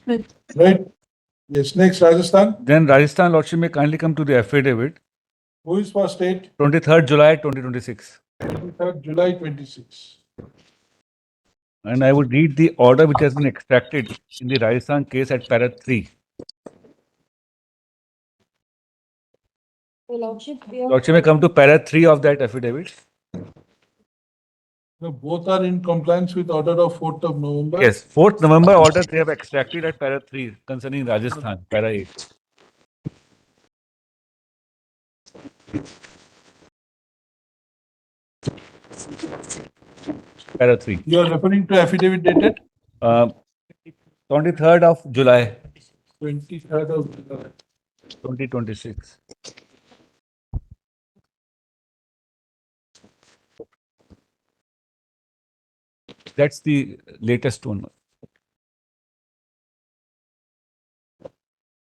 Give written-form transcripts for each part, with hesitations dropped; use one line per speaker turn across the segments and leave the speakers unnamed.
Right. Yes. Next, Rajasthan.
Then Rajasthan Lordship may kindly come to the affidavit.
Who is for state?
23rd July 2026.
23rd July 26.
And I would read the order which has been extracted in the Rajasthan case at para 3. Lordship may come to para 3 of that affidavit.
So both are in compliance with order of 4th of November.
Yes, 4th November order they have extracted at para 3 concerning Rajasthan, para 8. Para 3.
You are referring to affidavit dated
23rd of July
23rd of July.
2026. That's the latest one.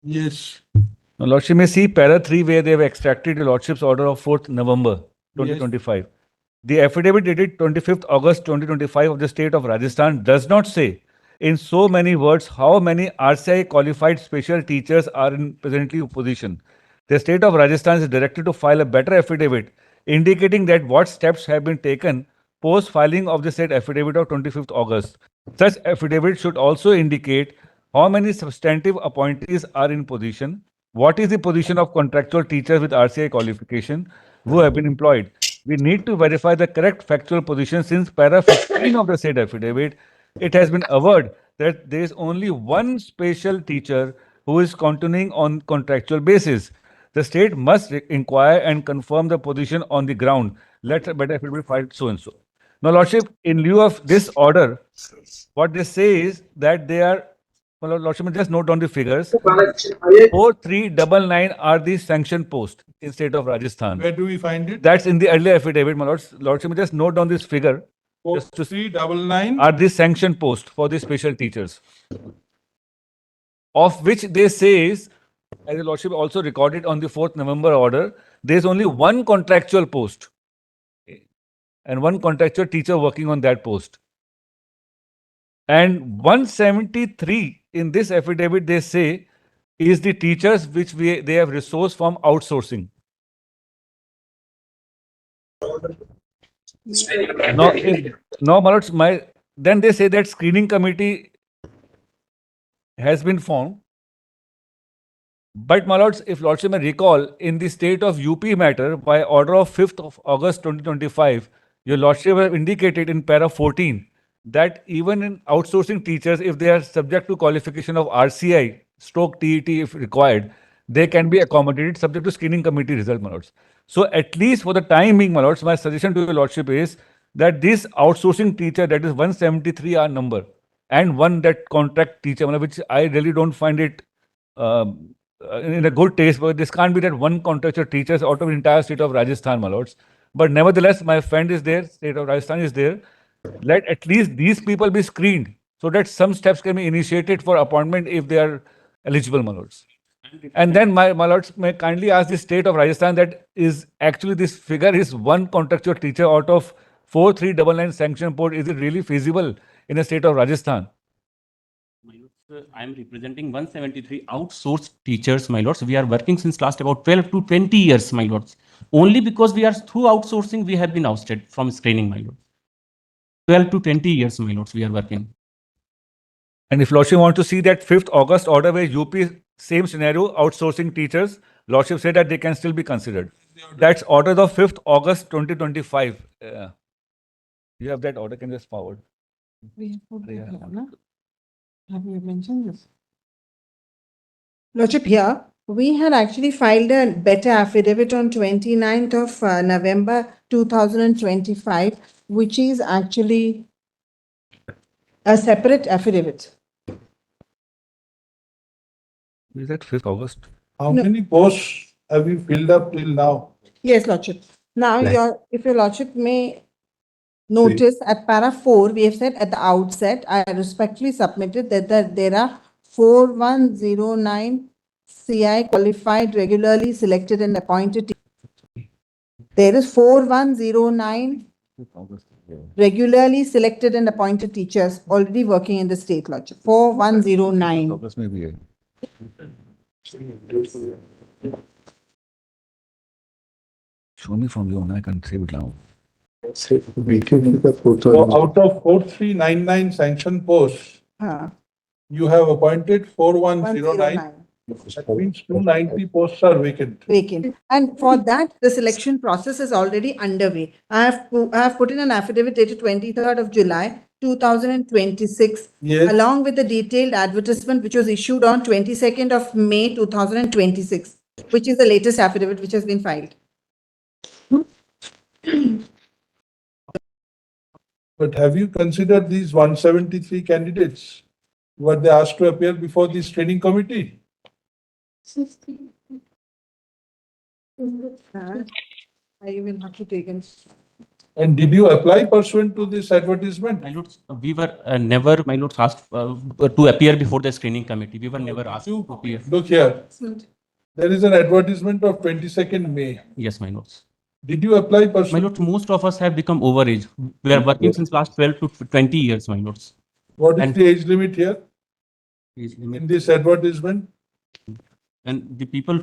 Yes.
Now, Lordship may see para 3 where they have extracted the Lordship's order of 4th November 2025. The affidavit dated 25th August 2025 of the state of Rajasthan does not say in so many words how many RCI qualified special teachers are in presently position. The state of Rajasthan is directed to file a better affidavit indicating that what steps have been taken post filing of the said affidavit of 25th August. Such affidavit should also indicate how many substantive appointees are in position, what is the position of contractual teachers with RCI qualification who have been employed. We need to verify the correct factual position since para 15 of the said affidavit, it has been averred that there is only one special teacher who is continuing on contractual basis. The state must inquire and confirm the position on the ground. Let a better affidavit filed so and so. Now, Lordship, in lieu of this order, what they say is that they are, well, Lordship, just note down the figures. 4399 are the sanctioned posts in state of Rajasthan.
Where do we find it?
That's in the earlier affidavit, my lords. Lordship, just note down this figure. Just to
4399
are the sanctioned posts for the special teachers, of which they say is, as the Lordship also recorded on the 4th November order, there is only one contractual post and one contractual teacher working on that post. And 173 in this affidavit, they say, is the teachers which they have resourced from outsourcing. No, my lords, then they say that screening committee has been formed. But, my lords, if Lordship may recall, in the state of UP matter, by order of 5th of August 2025, your Lordship have indicated in para 14 that even in outsourcing teachers, if they are subject to qualification of RCI, stroke TET if required, they can be accommodated subject to screening committee result, my lords. So, at least for the time being, my lords, my suggestion to your Lordship is that this outsourcing teacher, that is 173 our number, and one that contract teacher, which I really don't find it in a good taste, but this can't be that one contractual teachers out of the entire state of Rajasthan, my lords. But nevertheless, my friend is there, state of Rajasthan is there. Let at least these people be screened so that some steps can be initiated for appointment if they are eligible, my lords. And then my lords may kindly ask the state of Rajasthan that is actually this figure is one contractual teacher out of 4399 sanction port. Is it really feasible in a state of Rajasthan?
I am representing 173 outsourced teachers, my lords. We are working since last about 12 to 20 years, my lords. Only because we are through outsourcing, we have been ousted from screening, my lords. 12 to 20 years, my lords, we are working.
And if Lordship want to see that 5th August order where UP, same scenario, outsourcing teachers, Lordship said that they can still be considered. That's order of 5th August 2025. You have that order, can you just forward?
Have you mentioned this? Lordship, here, we had actually filed a better affidavit on 29th of November 2025, which is actually a separate affidavit.
Is that 5th August?
How
No.
many posts have you filled up till now?
Yes, Lordship. Now, if your Lordship may notice at para 4, we have said at the outset, I respectfully submitted that there are 4109 CI qualified, regularly selected and appointed. There is 4109 regularly selected and appointed teachers already working in the state lodge. 4109.
August में भी है. Show me from you, I can save it now.
So out of 4399 sanctioned posts, you have appointed 4109.
109.
That means 290 posts are vacant.
Vacant. And for that, the selection process is already underway. I have put in an affidavit dated 23rd of July, 2026,
Yes.
along with the detailed advertisement which was issued on 22nd of May, 2026, which is the latest affidavit which has been filed.
But have you considered these 173 candidates? Were they asked to appear before this training committee?
I will have to take in.
And did you apply pursuant to this advertisement?
My lords, we were never, my lords, asked to appear before the screening committee. We were never asked to appear.
Look here, there is an advertisement of 22nd May.
Yes, my lords.
Did you apply
My
pursuant?
lords, most of us have become overage. We are working since last 12 to 20 years, my lords.
What is
and-
the age limit here in this advertisement?
And the people.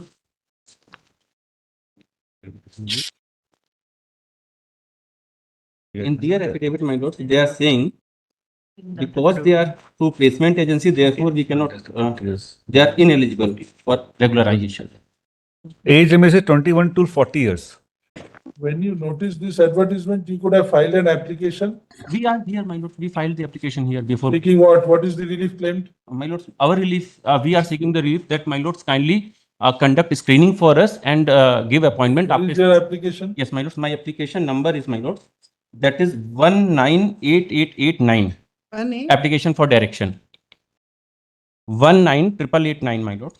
In their affidavit, my lords, they are saying because they are through placement agency, therefore we cannot, they are ineligible for regularization.
Age limit is 21 to 40 years.
When you notice this advertisement, you could have filed an application.
We are here, my lords. We filed the application here before.
Seeking what? What is the relief claimed?
My lords, our relief, we are seeking the relief that my lords kindly conduct screening for us and give appointment.
What is your application?
Yes, my lords, my application number is, my lords, that is 198889. Application for direction. 1988889, my lords.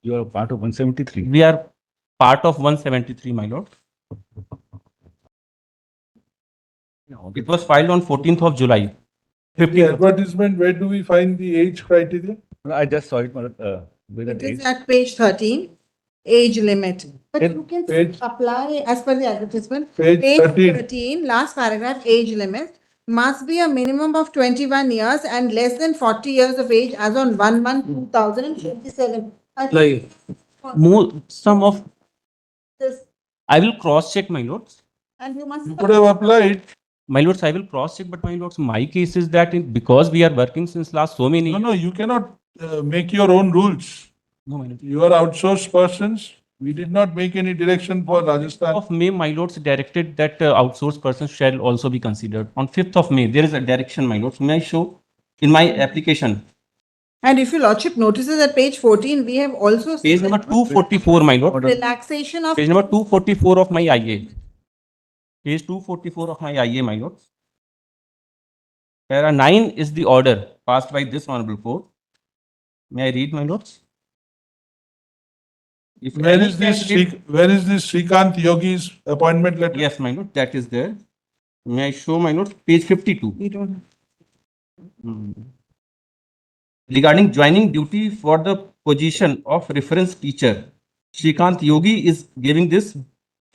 You are a part of 173.
We are part of 173, my lord. It was filed on 14th of July.
The advertisement, where do we find the age criteria?
I just saw it. With
It
an
is
age.
at page 13, age limit. But
In
you can
page-
apply as per the advertisement.
Page 13.
13, last paragraph, age limit must be a minimum of 21 years and less than 40 years of age as on 1/1/2027.
Like, some of,
This-
I will cross check, my lords.
And you must.
You could have applied.
My lords, I will cross check, but my lords, my case is that because we are working since last so many.
No, you cannot make your own rules.
No, my lords.
You are outsourced persons. We did not make any direction for Rajasthan.
Of May, my lords directed that outsourced persons shall also be considered. On 5th of May, there is a direction, my lords. May I show in my application?
And if your lordship notices at page 14, we have also.
Page number 244, my lord.
Relaxation of.
Page number 244 of my IA. Page 244 of my IA, my lord. Para 9 is the order passed by this honorable court. May I read, my lords? If
Where
any
is this?
candidate-
Where is this Srikanth Yogi's appointment letter?
Yes, my lord, that is there. May I show, my lord? Page 52.
We don't.
Regarding joining duty for the position of reference teacher, Shrikant Yogi is giving this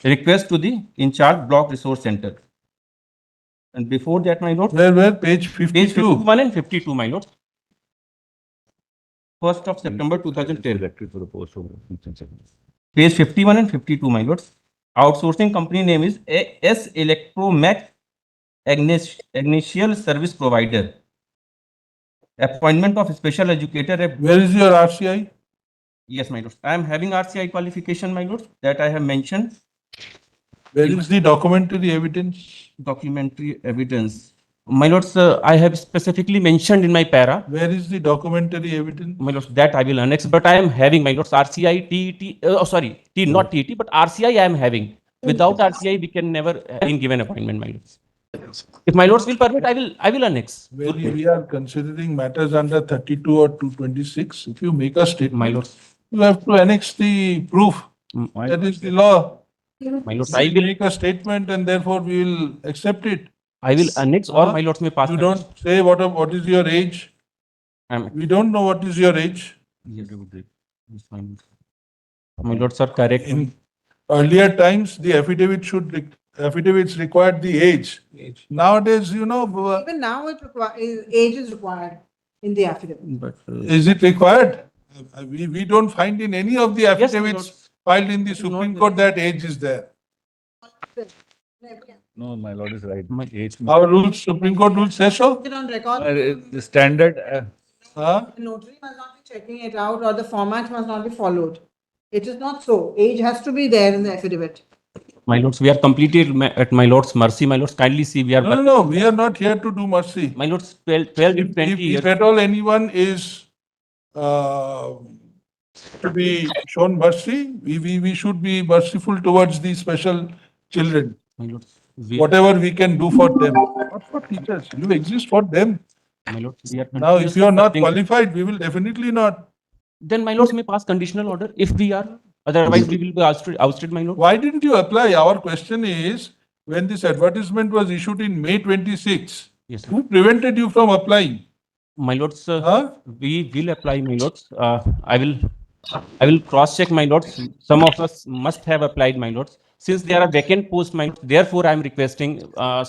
request to the in charge block resource center. And before that, my lord,
Where? Page
page
52.
51 and 52, my lord. 1st of September 2010.
Elected for the post of.
Page 51 and 52, my lords. Outsourcing company name is S Electromech Initial Service Provider. Appointment of special educator.
Where is your RCI?
Yes, my lords. I am having RCI qualification, my lords, that I have mentioned.
Where is the documentary evidence?
Documentary evidence. My lords, I have specifically mentioned in my para.
Where is the documentary evidence?
My lords, that I will annex, but I am having, my lords, RCI, TET, not TET, but RCI I am having. Without RCI, we can never have given appointment, my lords. If my lords will permit, I will annex.
When we are considering matters under 32 or 226, if you make a statement,
My lords,
you have to annex the proof. That is the law.
my lords,
I will make a statement and therefore we will accept it.
I will annex or my lords may pass.
You don't say what is your age.
I'm-
We don't know what is your age.
Yes, yes, my lords. My lords are correct.
In earlier times, the affidavit should affidavits required the age. Nowadays,
Even now age is required in the affidavit.
But
is it required? We don't find in any of the
Yes, my
affidavits
lords.
filed in the
It is not
Supreme Court that age is there.
No, my lord is right.
My-
Age.
Our rules, Supreme Court rules say so.
Put it on record.
The standard,
Huh?
The notary must not be checking it out or the format must not be followed. It is not so. Age has to be there in the affidavit.
my lords, we are completely at my lord's mercy. My lords, kindly see we are.
No, we are not here to do mercy.
My lords, 12 to
If
20 years.
if at all anyone is to be shown mercy, we should be merciful towards the special children.
My lords, we,
Whatever we can do for them, not for teachers. You exist for them.
my lords, we are
Now, if you are not
continuously-
qualified, we will definitely not.
Then my lords may pass conditional order if we are. Otherwise, we will be ousted, my lord.
Why didn't you apply? Our question is, when this advertisement was issued in May 26,
Yes, sir.
who prevented you from applying?
My lords,
Huh?
we will apply, my lords. I will cross check, my lords. Some of us must have applied, my lords. Since there are vacant posts, my lords, therefore I am requesting,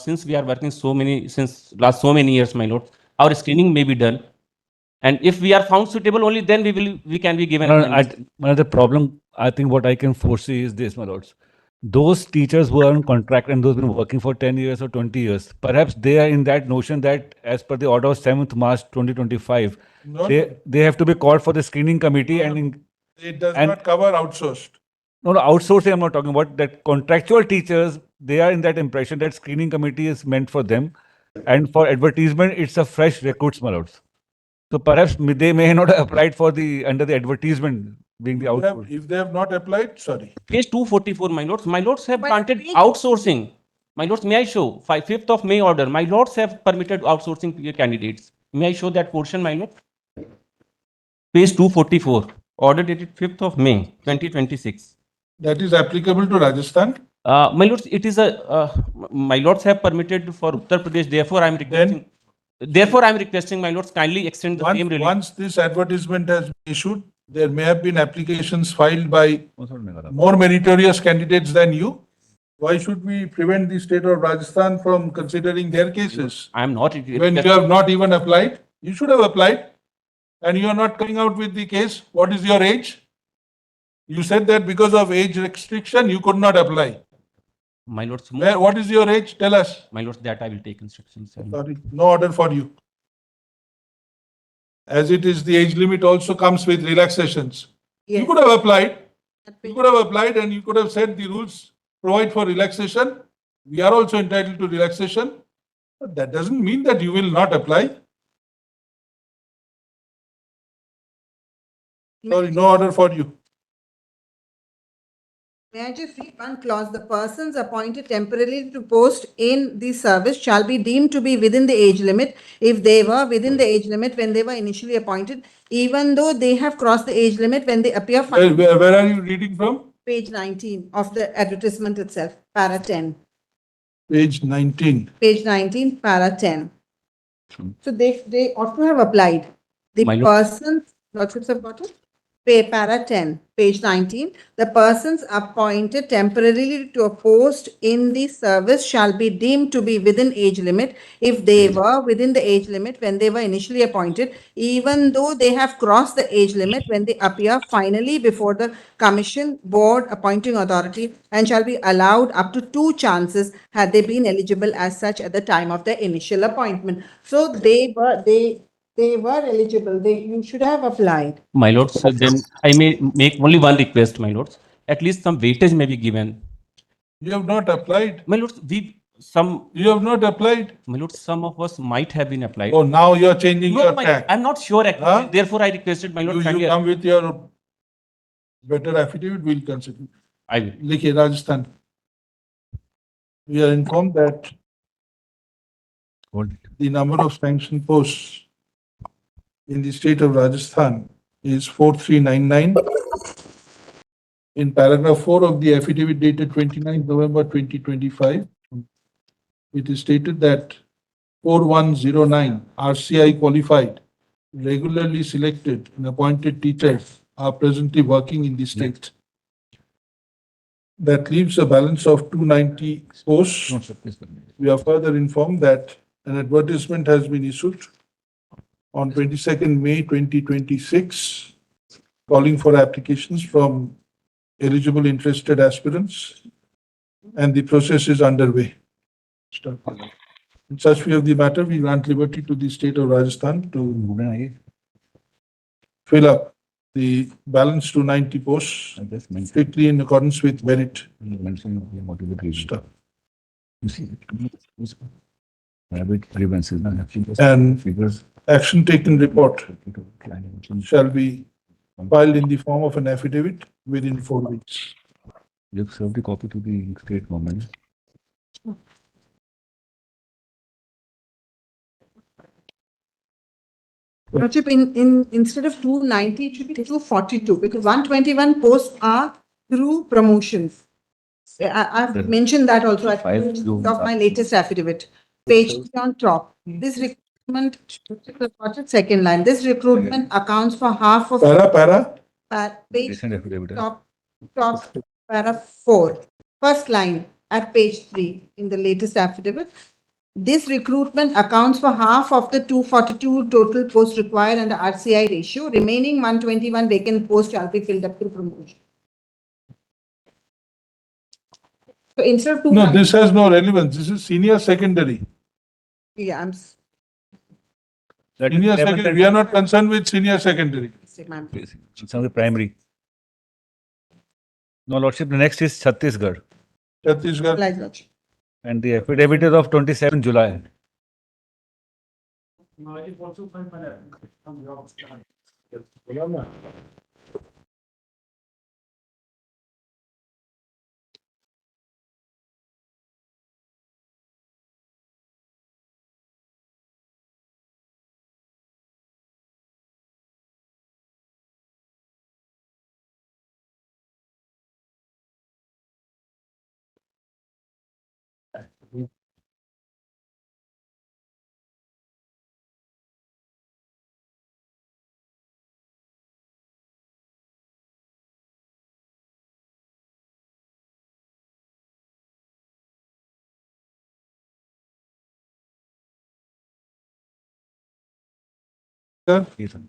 since we are working since last so many years, my lord, our screening may be done. And if we are found suitable, only then we can be given.
one of the problem, I think what I can foresee is this, my lords. Those teachers who are on contract and those who have been working for 10 years or 20 years, perhaps they are in that notion that as per the order of 7th March 2025,
Not-
they have to be called for the screening committee
It does
and-
not cover outsourced.
no, outsourcing I'm not talking about, that contractual teachers, they are in that impression that screening committee is meant for them. And for advertisement, it's a fresh recruits, my lords. So perhaps they may not have applied for under the advertisement being the outsourced.
If they have not applied, sorry.
Page 244, my lords. My lords have
But
granted
page-
outsourcing. My lords, may I show? 5th of May order. My lords have permitted outsourcing candidates. May I show that portion, my lord? Page 244, order dated 5th of May 2026.
That is applicable to Rajasthan.
My lords, it is my lords have permitted for Uttar Pradesh. Therefore, I am requesting. Therefore, I am requesting, my lords, kindly extend the same release.
Once this advertisement has been issued, there may have been applications filed by more meritorious candidates than you. Why should we prevent the state of Rajasthan from considering their cases?
I am not.
When you have not even applied, you should have applied, and you are not coming out with the case. What is your age? You said that because of age restriction, you could not apply.
My lords,
What is your age? Tell us.
my lords, that I will take instructions.
Sorry, no order for you. As it is, the age limit also comes with relaxations. You
Yes.
could have applied.
That
You
page-
could have applied and you could have said the rules provide for relaxation. We are also entitled to relaxation. But that doesn't mean that you will not apply. Sorry, no order for you.
May I just read one clause? The persons appointed temporarily to post in the service shall be deemed to be within the age limit if they were within the age limit when they were initially appointed, even though they have crossed the age limit when they appear.
Where are you reading from?
Page 19 of the advertisement itself, para 10.
Page 19.
Page 19, para 10. So they ought to have applied. The
My lord-
persons, lordships have got it? Para 10, page 19. The persons appointed temporarily to a post in the service shall be deemed to be within age limit if they were within the age limit when they were initially appointed, even though they have crossed the age limit when they appear finally before the commission, board, appointing authority, and shall be allowed up to 2 chances had they been eligible as such at the time of their initial appointment. So they were eligible. You should have applied.
My lords, then I may make only one request, my lords. At least some weightage may be given.
You have not applied.
My lords,
You have not applied.
my lords, some of us might have been applied.
Oh, now you are changing
No,
your
my-
tack.
I'm not sure actually.
Huh?
Therefore, I requested my lord.
You
kindly-
come with your better affidavit, we'll consider.
I will.
Likhe, Rajasthan. We are informed that the number of sanctioned posts in the state of Rajasthan is 4399. In paragraph 4 of the affidavit dated 29th November 2025, it is stated that 4109 RCI qualified, regularly selected and appointed teachers are presently working in the state. That leaves a balance of 290 posts.
No, sir, please.
We are further informed that an advertisement has been issued on 22nd May 2026, calling for applications from eligible interested aspirants, and the process is underway. In such view of the matter, we grant liberty to the state of Rajasthan to fill up the balance to 90 posts strictly in accordance with merit stuff.
Private grievances,
And
figures
action taken report shall be filed in the form of an affidavit within 4 weeks.
you've served the copy to the state government.
Lordship, instead of 290, it should be 242 because 121 posts are through promotions. I've mentioned that also at
Five
the
you-
end of my latest affidavit. Page 3 on top. This recruitment, second line, this recruitment accounts for half of page
Recent affidavit.
top para 4. First line at page 3 in the latest affidavit. This recruitment accounts for half of the 242 total posts required under RCI ratio. Remaining 121 vacant posts shall be filled up through promotion. So instead of two,
No, this has no relevance. This is senior secondary.
yeah, I'm
That is
Senior
11th
secondary,
and-
we are not concerned with senior secondary.
ma'am.
It's on the primary. No, Lordship, the next is Chhattisgarh.
Chhattisgarh.
Like that.
And the affidavit is of 27 July. Yes, sir.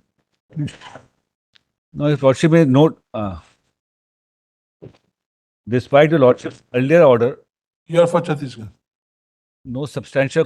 No, His Lordship may note, despite the Lordship's earlier order,
You are for Chhattisgarh.
no substantial